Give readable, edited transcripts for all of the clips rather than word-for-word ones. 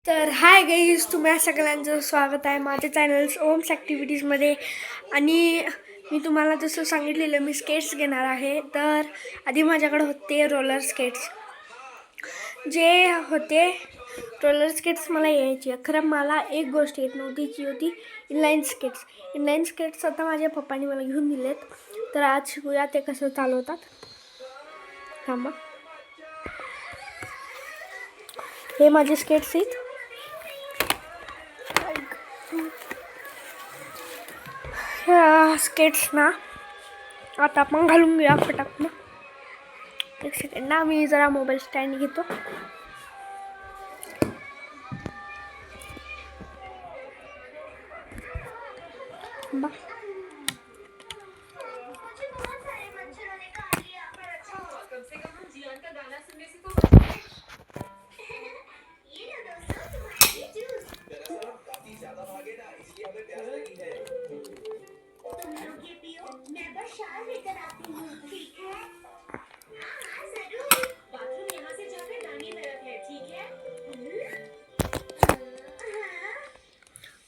तर hi guys, तुम्हा सगळ्यांचं स्वागत आहे माझ्या चॅनल्स ओम्स ॲक्टिव्हिटीजमध्ये. आणि मी तुम्हाला जसं सांगितलेलं मी स्केट्स घेणार आहे. तर आधी माझ्याकडे होते रोलर स्केट्स, जे होते रोलर स्केट्स मला यायचे. खरं मला एक गोष्ट येत नव्हती, जी होती इनलाईन स्केट्स. इनलाईन स्केट्स आता माझ्या पप्पांनी मला घेऊन दिलेत. तर आज शिकूया ते कसं चालवतात. थांबा, हे माझे स्केट्स आहेत. ह्या स्केट्स ना आता आपण घालून घेऊया फटाकन. एक सेकंड ना, मी जरा मोबाईल स्टँड घेतो.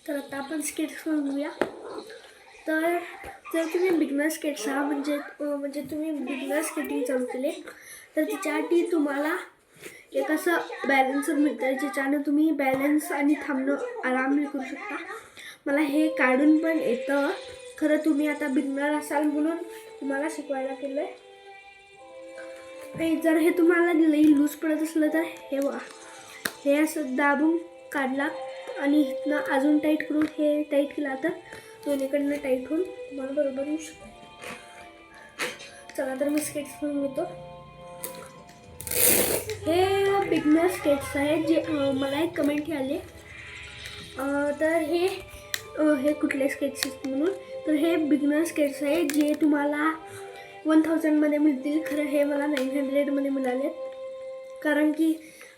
तर आता आपण स्केट्स घेऊया. तर जर तुम्ही बिगनर स्केट्स म्हणजे तुम्ही बिगनर स्केटिंग चालू केले, तर त्याच्यासाठी तुम्हाला एक असं बॅलन्सर मिळतं, ज्याच्यानं तुम्ही बॅलन्स आणि थांबणं आरामने करू शकता. मला हे काढून पण येतं. खरं तुम्ही आता बिगनर असाल म्हणून तुम्हाला शिकवायला केलं आहे. आणि जर हे तुम्हाला लई लूज पडत असलं तर हे बघा, हे असं दाबून काढला आणि इथनं अजून टाईट करून हे टाईट केला तर दोन्हीकडनं टाईट होऊन तुम्हाला बरोबर येऊ शकतो. चला तर मी स्केट्स घेऊन येतो. हे बिगनर स्केट्स आहेत, जे मला एक कमेंट आले तर हे कुठले स्केट्स आहेत म्हणून. तर हे बिगनर स्केट्स आहेत, जे तुम्हाला 1000मध्ये मिळतील. खरं हे मला 900मध्ये मिळाले, कारण की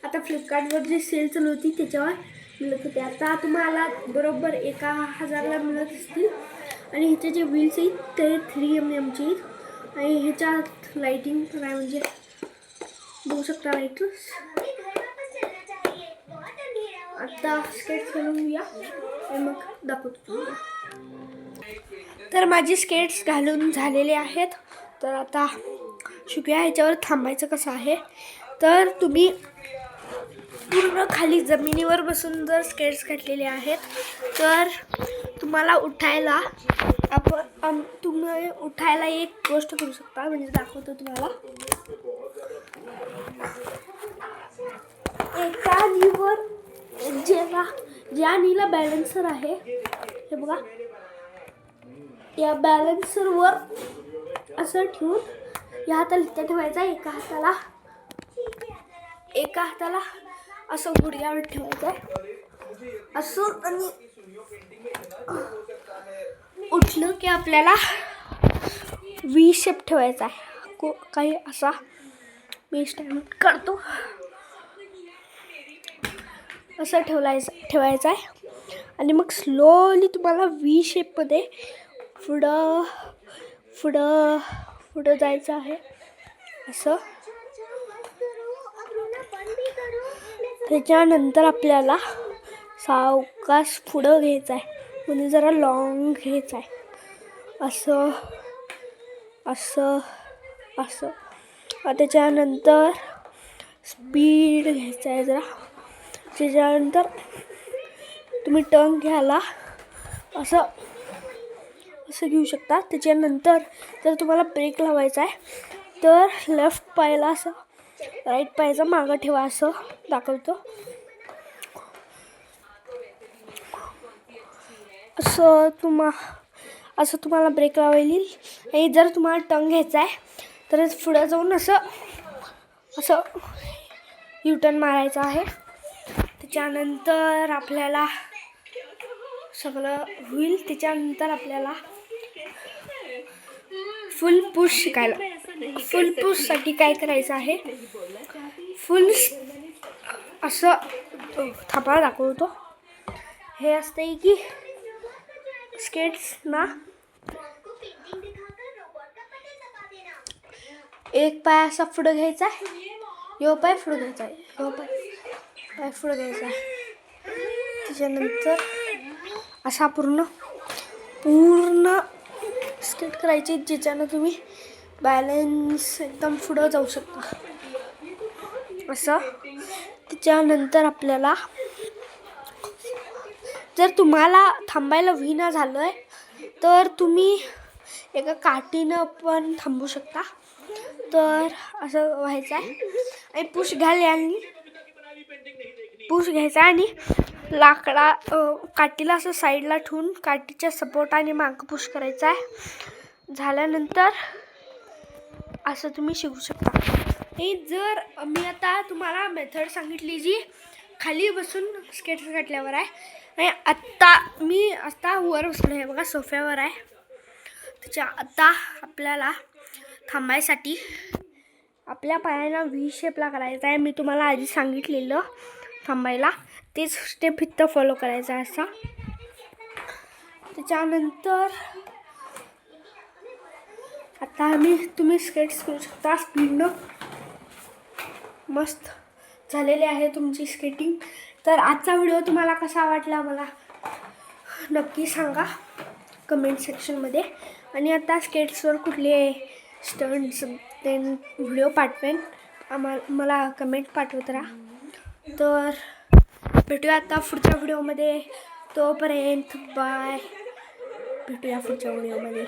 आता फ्लिपकार्टवर जे सेल चालू होती त्याच्यावर मिळत होते. आता तुम्हाला बरोबर 1000ला मिळत असतील. आणि ह्याचे जे व्हील्स आहेत ते 3mm आहेत. आणि ह्याच्यात लाईटिंग पण आहे, म्हणजे बघू शकता लाईटर्स. आता स्केट्स घालून घेऊया आणि मग दाखवतो तुम्हाला. तर माझे स्केट्स घालून झालेले आहेत. तर आता शिकूया ह्याच्यावर थांबायचं कसं आहे. तर तुम्ही पूर्ण खाली जमिनीवर बसून जर स्केट्स घातलेले आहेत, तर तुम्हाला तुम्ही उठायला एक गोष्ट करू शकता, म्हणजे दाखवतो तुम्हाला. एका नीवर ज्या नीला बॅलन्सर आहे, हे बघा, या बॅलन्सरवर असं ठेवून या हाताला इथं ठेवायचा, एका हाताला असं गुडघ्यावर ठेवायचं असं. आणि उठलं की आपल्याला व्ही शेप ठेवायचा आहे. काही असा मी स्टँड करतो, असं ठेवायचं आहे. आणि मग स्लोली तुम्हाला व्ही शेपमध्ये पुढं जायचं आहे असं. त्याच्यानंतर आपल्याला सावकाश पुढं घ्यायचं आहे, म्हणजे जरा लॉंग घ्यायचं आहे, असं असं असं. त्याच्यानंतर स्पीड घ्यायचं आहे जरा. त्याच्यानंतर तुम्ही टर्न घ्यायला असं घेऊ शकता. त्याच्यानंतर जर तुम्हाला ब्रेक लावायचा आहे तर लेफ्ट पायाला असं, राईट पायाचा मागं ठेवा, असं दाखवतो. असं तुम्हाला ब्रेक लावायला येईल. आणि जर तुम्हाला टर्न घ्यायचा आहे तर पुढं जाऊन असं युटर्न मारायचं आहे. त्याच्यानंतर आपल्याला सगळं होईल. त्याच्यानंतर आपल्याला फुल पुशसाठी काय करायचं आहे, असं थांबा दाखवतो. हे असते की स्केट्स ना एक पाय असा पुढं घ्यायचा, यो पाय पुढं घ्यायचा, यो पाय पुढं घ्यायचा. त्याच्यानंतर असा पूर्ण स्केट करायची ज्याच्यानं तुम्ही बॅलन्स एकदम पुढं जाऊ शकता असं. त्याच्यानंतर आपल्याला जर तुम्हाला थांबायला होईना झालं आहे तर तुम्ही एका काठीनं पण थांबू शकता. तर असं व्हायचं आहे आणि पुश घ्यायचा आणि काठीला असं साईडला ठेवून काठीच्या सपोर्टाने मागं पुश करायचा आहे. झाल्यानंतर असं तुम्ही शिकू शकता. आणि जर मी आता तुम्हाला मेथड सांगितली जी खाली बसून स्केट काढल्यावर आहे आणि मी वर बसलो आहे बघा सोफ्यावर आहे. आता आपल्याला थांबायसाठी आपल्या पायाला व्ही शेपला करायचा आहे. मी तुम्हाला आधी सांगितलेलं थांबायला तेच स्टेप इथं फॉलो करायचा आहे असा. त्याच्यानंतर आता तुम्ही स्केट्स करू शकता स्पीडनं. मस्त झालेली आहे तुमची स्केटिंग. तर आजचा व्हिडिओ तुम्हाला कसा वाटला मला नक्की सांगा कमेंट सेक्शनमध्ये. आणि आता स्केट्सवर कुठले स्टंट्स ते व्हिडिओ पाठवेन मला कमेंट पाठवत राहा. तर भेटूया आता पुढच्या व्हिडिओमध्ये. तोपर्यंत बाय. भेटूया पुढच्या व्हिडिओमध्ये.